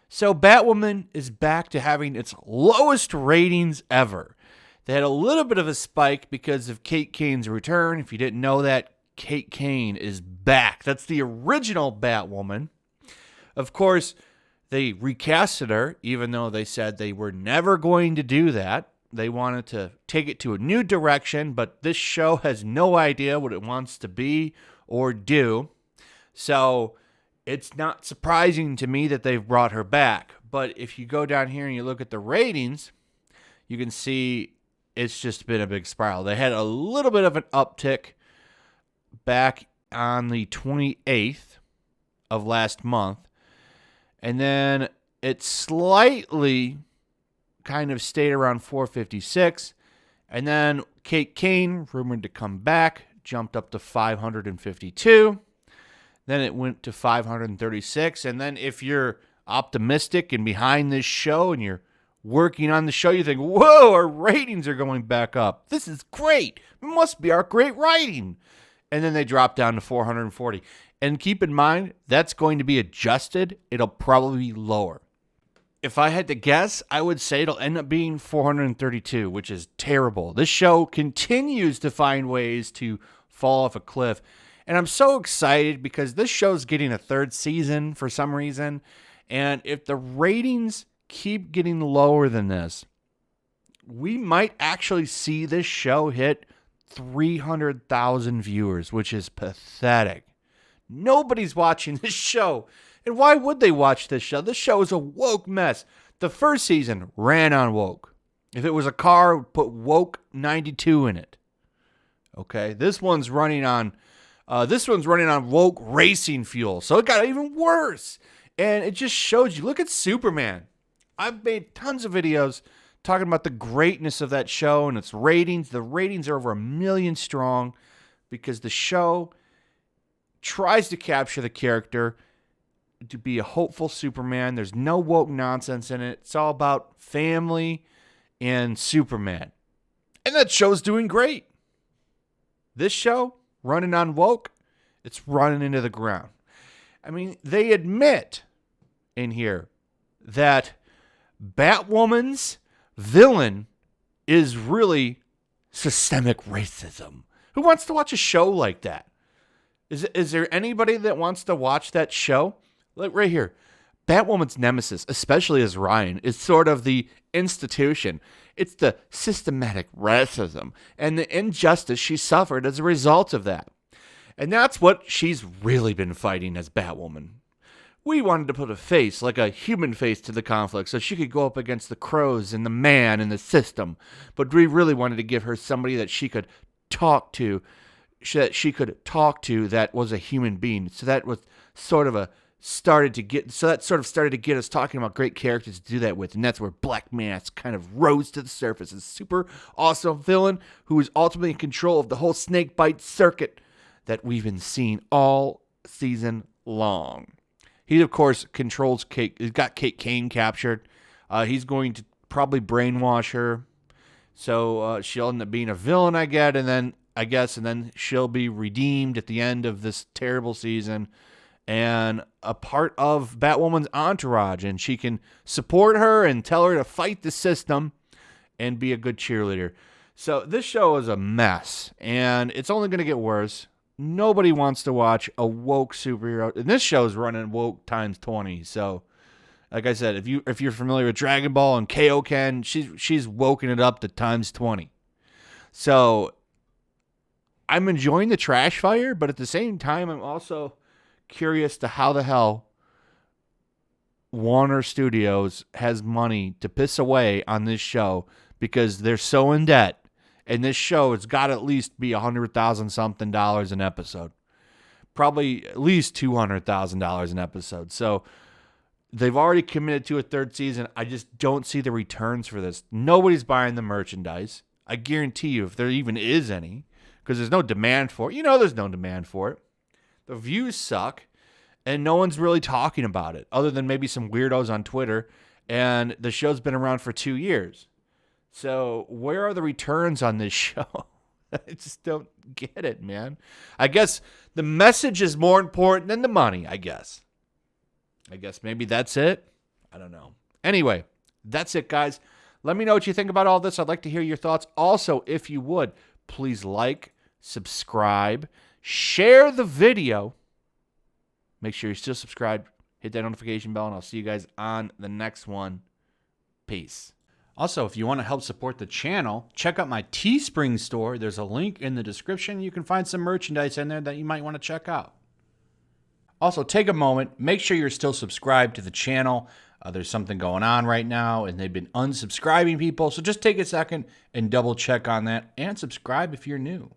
So Batwoman is back to having its lowest ratings ever. They had a little bit of a spike because of Kate Kane's return. If you didn't know that, Kate Kane is back. That's the original Batwoman. Of course, they recasted her, even though they said they were never going to do that. They wanted to take it to a new direction, but this show has no idea what it wants to be or do. So it's not surprising to me that they've brought her back. But if you go down here and you look at the ratings, you can see it's just been a big spiral. They had a little bit of an uptick back on the 28th of last month. And then it slightly kind of stayed around 456. And then Kate Kane, rumored to come back, jumped up to 552. Then it went to 536. And then if you're optimistic and behind this show and you're working on the show, you think, whoa, our ratings are going back up. This is great. It must be our great writing. And then they drop down to 440. And keep in mind, that's going to be adjusted. It'll probably be lower. If I had to guess, I would say it'll end up being 432, which is terrible. This show continues to find ways to fall off a cliff. And I'm so excited because this show's getting a third season for some reason. And if the ratings keep getting lower than this, we might actually see this show hit 300,000 viewers, which is pathetic. Nobody's watching this show. And why would they watch this show? This show is a woke mess. The first season ran on woke. If it was a car, it would put woke 92 in it. Okay, this one's running on woke racing fuel. So it got even worse. And it just shows you. Look at Superman. I've made tons of videos talking about the greatness of that show and its ratings. The ratings are over 1 million strong because the show tries to capture the character to be a hopeful Superman. There's no woke nonsense in it. It's all about family and Superman. And that show's doing great. This show, running on woke, it's running into the ground. I mean, they admit in here that Batwoman's villain is really systemic racism. Who wants to watch a show like that? Is there anybody that wants to watch that show? Like right here, Batwoman's nemesis, especially as Ryan, is sort of the institution. It's the systematic racism and the injustice she suffered as a result of that. And that's what she's really been fighting as Batwoman. We wanted to put a face, like a human face, to the conflict so she could go up against the crows and the man and the system. But we really wanted to give her somebody that she could talk to, that was a human being. So that was started to get us talking about great characters to do that with. And that's where Black Mask kind of rose to the surface. A super awesome villain who is ultimately in control of the whole snake bite circuit that we've been seeing all season long. He, of course, controls Kate. He's got Kate Kane captured. He's going to probably brainwash her. So she'll end up being a villain, I guess, and then she'll be redeemed at the end of this terrible season and a part of Batwoman's entourage. And she can support her and tell her to fight the system and be a good cheerleader. So this show is a mess, and it's only going to get worse. Nobody wants to watch a woke superhero. And this show is running woke times 20. So, like I said, if you're familiar with Dragon Ball and Kaioken, she's woken it up to times 20. So, I'm enjoying the trash fire, but at the same time, I'm also curious to how the hell Warner Studios has money to piss away on this show because they're so in debt. And this show has got to at least be $100,000 something an episode. Probably at least $200,000 an episode. So they've already committed to a third season. I just don't see the returns for this. Nobody's buying the merchandise. I guarantee you, if there even is any, because there's no demand for it. There's no demand for it. The views suck, and no one's really talking about it, other than maybe some weirdos on Twitter. And the show's been around for 2 years. So where are the returns on this show? I just don't get it, man. I guess the message is more important than the money, I guess. Maybe that's it. I don't know. Anyway, that's it, guys. Let me know what you think about all this. I'd like to hear your thoughts. Also, if you would, please like, subscribe, share the video. Make sure you're still subscribed. Hit that notification bell, and I'll see you guys on the next one. Peace. Also, if you want to help support the channel, check out my Teespring store. There's a link in the description. You can find some merchandise in there that you might want to check out. Also, take a moment. Make sure you're still subscribed to the channel. There's something going on right now, and they've been unsubscribing people. So just take a second and double check on that, and subscribe if you're new.